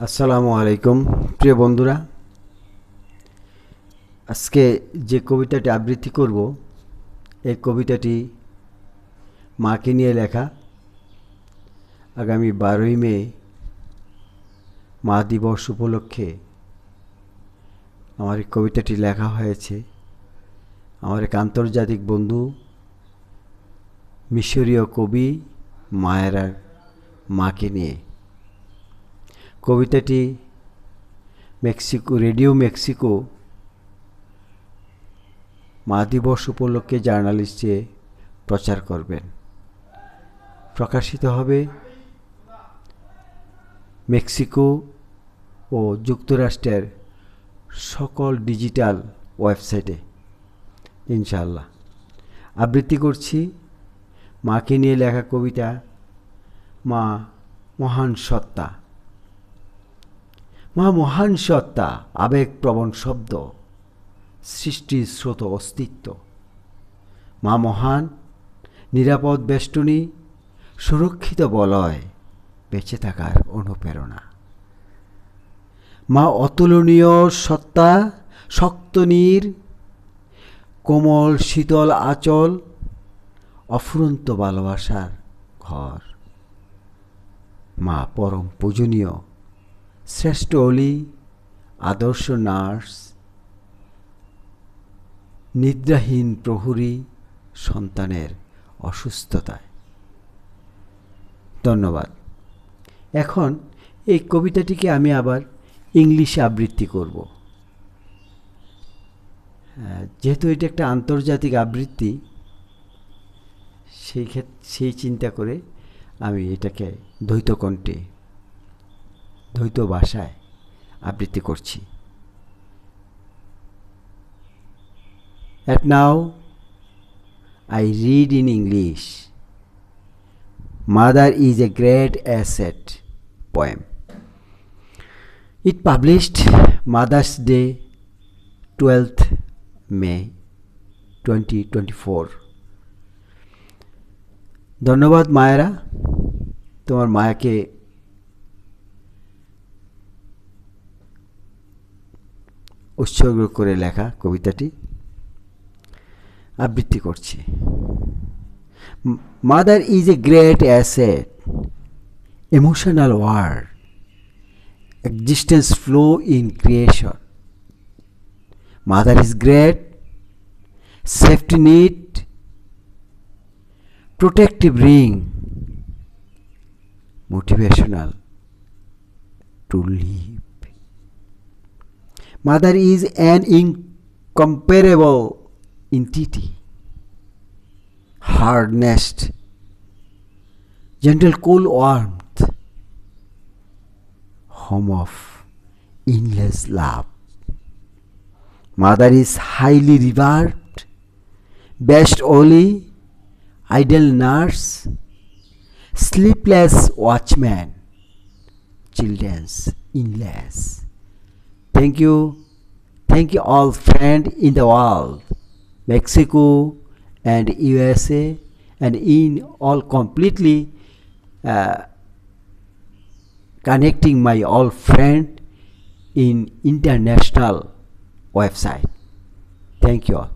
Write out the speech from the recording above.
আসসালামু আলাইকুম প্রিয় বন্ধুরা, আজকে যে কবিতাটি আবৃত্তি করব এই কবিতাটি মাকে নিয়ে লেখা। আগামী 12ই মে মা দিবস উপলক্ষে আমার এই কবিতাটি লেখা হয়েছে আমার এক আন্তর্জাতিক বন্ধু মিশরীয় কবি মায়েরার মাকে নিয়ে। কবিতাটি রেডিও মেক্সিকো মা দিবস উপলক্ষে জার্নালিস্টে প্রচার করবেন। প্রকাশিত হবে মেক্সিকো ও যুক্তরাষ্ট্রের সকল ডিজিটাল ওয়েবসাইটে ইনশাআল্লাহ। আবৃত্তি করছি মাকে নিয়ে লেখা কবিতা মা মহান সত্তা। মা মহান সত্তা, আবেগপ্রবণ শব্দ, সৃষ্টির স্রোত অস্তিত্ব। মা মহান, নিরাপদ বেষ্টনী, সুরক্ষিত বলয়, বেঁচে থাকার অনুপ্রেরণা। মা অতুলনীয় সত্তা, শক্ত নীর, কোমল শীতল আঁচল, অফুরন্ত ভালোবাসার ঘর। মা পরম পূজনীয়, শ্রেষ্ঠ অলি, আদর্শ নার্স, নিদ্রাহীন প্রহরী সন্তানের অসুস্থতায়। ধন্যবাদ। এখন এই কবিতাটিকে আমি আবার ইংলিশে আবৃত্তি করব। যেহেতু এটা একটা আন্তর্জাতিক আবৃত্তি, সেই চিন্তা করে আমি এটাকে দ্বৈত কণ্ঠে, দ্বৈত ভাষায় আবৃত্তি করছি। And now I read in English. Mother is a great asset poem. It published Mother's Day, 12th May 2024. ধন্যবাদ মায়েরা, তোমার মায়াকে উৎসর্গ করে লেখা কবিতাটি আবৃত্তি করছি। Mother is a great asset, emotional word, existence flow in creation. Mother is great, safety net, protective ring, motivational to live. Mother is an incomparable entity, hardness, gentle cool warmth, home of endless love. Mother is highly revered, best holy, ideal nurse, sleepless watchman, children's endless. Thank you all friends in the world, Mexico and USA, and in all completely connecting my all friend in international website. Thank you all.